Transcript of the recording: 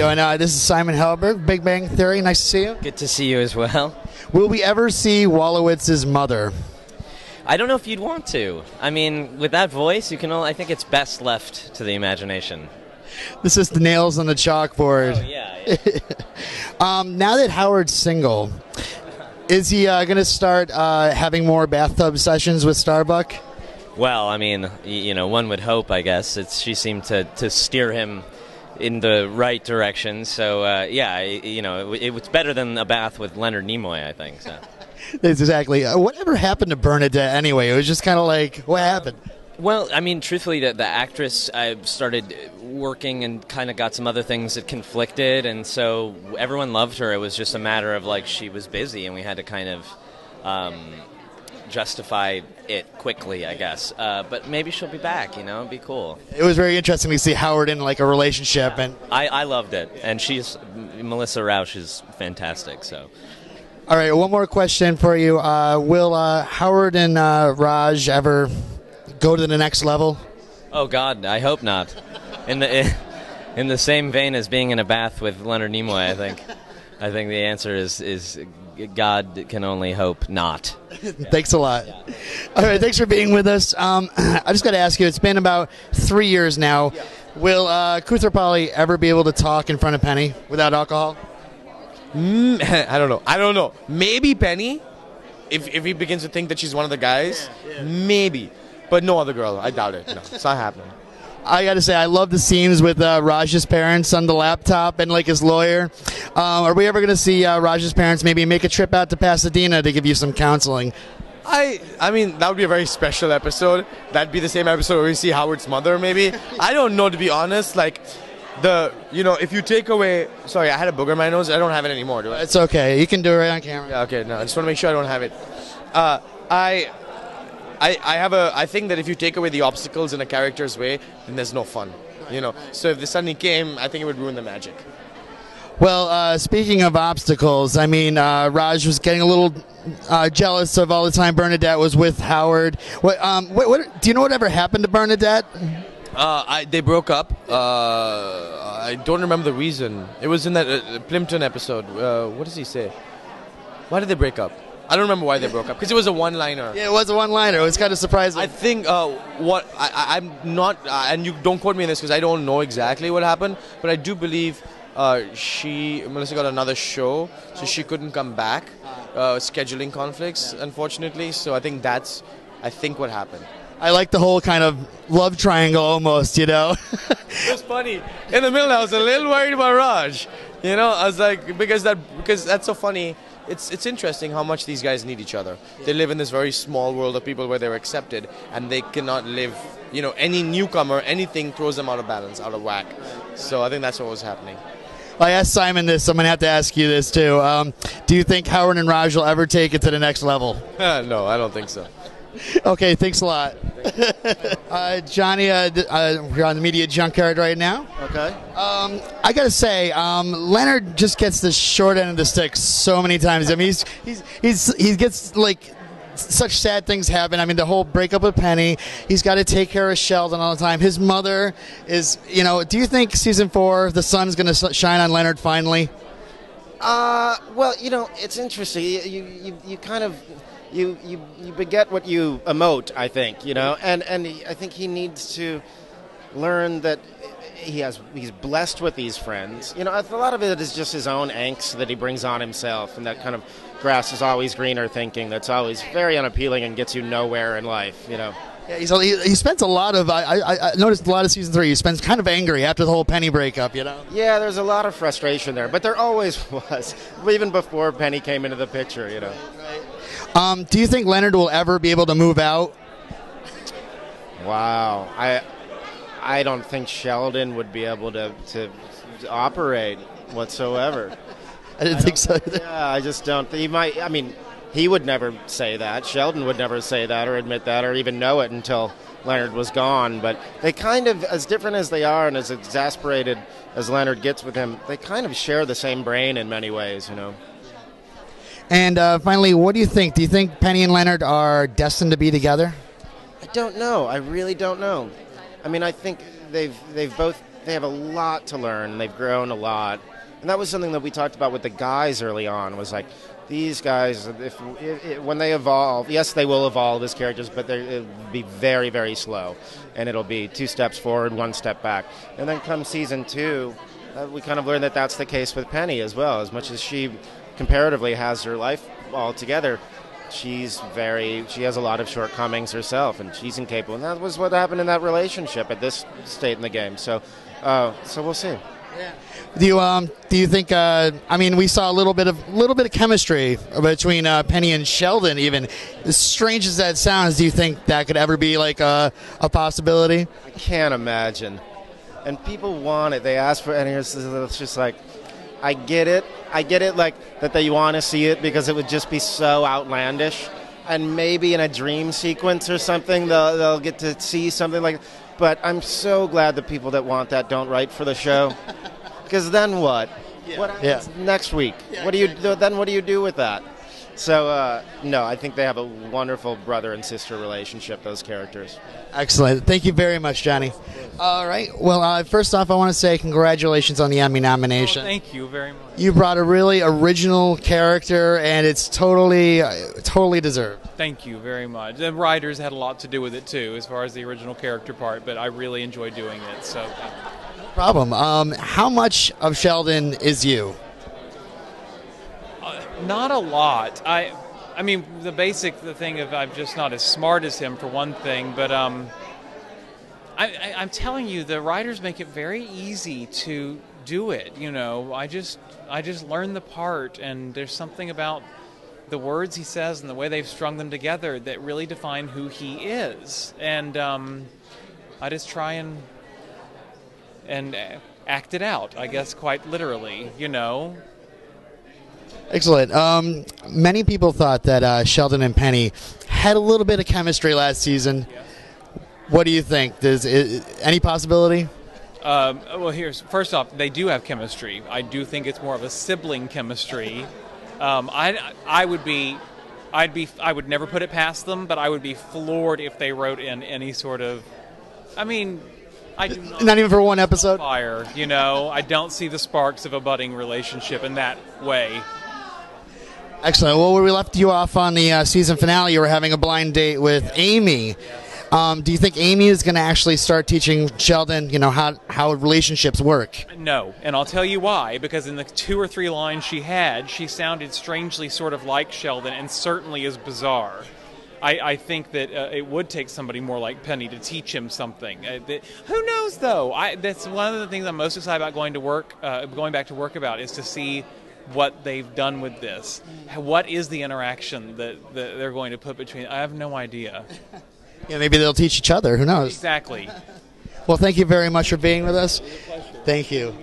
doing? This is Simon Helberg, Big Bang Theory. Nice to see you. Good to see you as well. Will we ever see Wolowitz's mother? I don't know if you'd want to. I mean, with that voice, I think it's best left to the imagination. This is the nails on the chalkboard. Oh, yeah. Now that Howard's single, is he going to start having more bathtub sessions with Starbuck? Well, I mean, one would hope, I guess. She seemed to steer him in the right direction. So, it was better than a bath with Leonard Nimoy, I think. So. Exactly. Whatever happened to Bernadette anyway? It was just kind of like, what happened? Well, I mean, truthfully, the actress started working and kind of got some other things that conflicted, and so everyone loved her. It was just a matter of, she was busy, and we had to kind of justify it quickly, I guess. But maybe she'll be back, it'd be cool. It was very interesting to see Howard in, a relationship. Yeah. And I loved it, and Melissa Rauch is fantastic, so... All right, one more question for you. Will Howard and Raj ever go to the next level? Oh God, I hope not. In the same vein as being in a bath with Leonard Nimoy, I think the answer is God can only hope not. Thanks a lot. Yeah. All right, thanks for being with us. I just got to ask you, it's been about 3 years now. Yeah. Will Koothrappali ever be able to talk in front of Penny without alcohol? I don't know. Maybe Penny, if he begins to think that she's one of the guys, maybe. But no other girl. I doubt it. No, it's not happening. I got to say, I love the scenes with Raj's parents on the laptop and his lawyer. Are we ever going to see Raj's parents maybe make a trip out to Pasadena to give you some counseling? I mean, that would be a very special episode. That'd be the same episode where we see Howard's mother, maybe. I don't know, to be honest. If you take away... Sorry, I had a booger in my nose. I don't have it anymore, do I? It's okay. You can do it right on camera. Yeah, okay. No, I just want to make sure I don't have it. I think that if you take away the obstacles in a character's way, then there's no fun. So if the suddenly came, I think it would ruin the magic. Well, speaking of obstacles, I mean, Raj was getting a little jealous of all the time Bernadette was with Howard. What do you know whatever happened to Bernadette? They broke up. I don't remember the reason. It was in that Plimpton episode. What does he say? Why did they break up? I don't remember why they broke up, because it was a one-liner. Yeah, it was a one-liner. It was kind of surprising. I think I'm not, and you don't quote me on this because I don't know exactly what happened, but I do believe Melissa got another show, so she couldn't come back. Scheduling conflicts, unfortunately. So I think that's what happened. I like the whole kind of love triangle almost, It was funny. In the middle, I was a little worried about Raj. I was like, because that's so funny. It's interesting how much these guys need each other. They live in this very small world of people where they're accepted, and they cannot live, any newcomer, anything throws them out of balance, out of whack. So I think that's what was happening. I asked Simon this, so I'm going to have to ask you this too. Do you think Howard and Raj will ever take it to the next level? No, I don't think so. Okay, thanks a lot. Johnny, we're on the media Junkyard right now. Okay. I got to say, Leonard just gets the short end of the stick so many times. I mean, he gets such sad things happen. I mean, the whole breakup with Penny. He's got to take care of Sheldon all the time. His mother is, do you think season 4, the sun's going to shine on Leonard finally? Well, it's interesting. You kind of... You beget what you emote, I think, and I think he needs to learn that he's blessed with these friends. A lot of it is just his own angst that he brings on himself, and that kind of grass is always greener thinking that's always very unappealing and gets you nowhere in life, Yeah, he spends a lot of, I noticed a lot of season 3, he spends kind of angry after the whole Penny breakup, Yeah, there's a lot of frustration there, but there always was, even before Penny came into the picture, Right. Do you think Leonard will ever be able to move out? Wow. I don't think Sheldon would be able to operate whatsoever. I didn't think so either. Yeah, I just don't. He might. I mean, he would never say that. Sheldon would never say that or admit that or even know it until Leonard was gone. But they kind of, as different as they are and as exasperated as Leonard gets with him, they kind of share the same brain in many ways, And finally, what do you think? Do you think Penny and Leonard are destined to be together? I don't know. I really don't know. I mean, I think they've both they have a lot to learn. They've grown a lot, and that was something that we talked about with the guys early on. Was like, these guys, when they evolve, yes, they will evolve as characters, but it'll be very, very slow, and it'll be 2 steps forward, 1 step back. And then come season 2, we kind of learned that that's the case with Penny as well. As much as she comparatively has her life all together, she has a lot of shortcomings herself, and she's incapable. And that was what happened in that relationship at this state in the game. So we'll see. Yeah. Do you think? We saw a little bit of chemistry between Penny and Sheldon. Even as strange as that sounds, do you think that could ever be like a possibility? I can't imagine. And people want it. They ask for it, and it's just like, I get it. Like that they want to see it because it would just be so outlandish. And maybe in a dream sequence or something, they'll get to see something like. But I'm so glad the people that want that don't write for the show, because then what? Yeah. What happens next week? Yeah, what do you do? Then what do you do with that? So no, I think they have a wonderful brother and sister relationship. Those characters. Excellent. Thank you very much, Johnny. All right. Well, first off, I want to say congratulations on the Emmy nomination. Oh, thank you very much. You brought a really original character, and it's totally deserved. Thank you very much. The writers had a lot to do with it, too, as far as the original character part, but I really enjoyed doing it. So, No problem. How much of Sheldon is you? not a lot. I mean, the thing of I'm just not as smart as him, for one thing, but I'm telling you, the writers make it very easy to do it. You know, I just learned the part, and there's something about the words he says and the way they've strung them together that really define who he is. And I just try and act it out, I guess, quite literally, you know. Excellent. Many people thought that Sheldon and Penny had a little bit of chemistry last season. Yes. What do you think? Any possibility? Well, first off, they do have chemistry. I do think it's more of a sibling chemistry. I would never put it past them, but I would be floored if they wrote in any sort of. I mean, I do not even for one episode. Fire, you know. I don't see the sparks of a budding relationship in that way. Excellent. Well, we left you off on the season finale. You were having a blind date with Amy. Do you think Amy is going to actually start teaching Sheldon, how relationships work? No, and I'll tell you why. Because in the 2 or 3 lines she had, she sounded strangely sort of like Sheldon, and certainly is bizarre. I think that it would take somebody more like Penny to teach him something. Who knows, though? That's one of the things I'm most excited about going back to work about, is to see what they've done with this. What is the interaction that they're going to put between? I have no idea. Yeah, maybe they'll teach each other. Who knows? Exactly. Well, thank you very much for being with us. Thank you.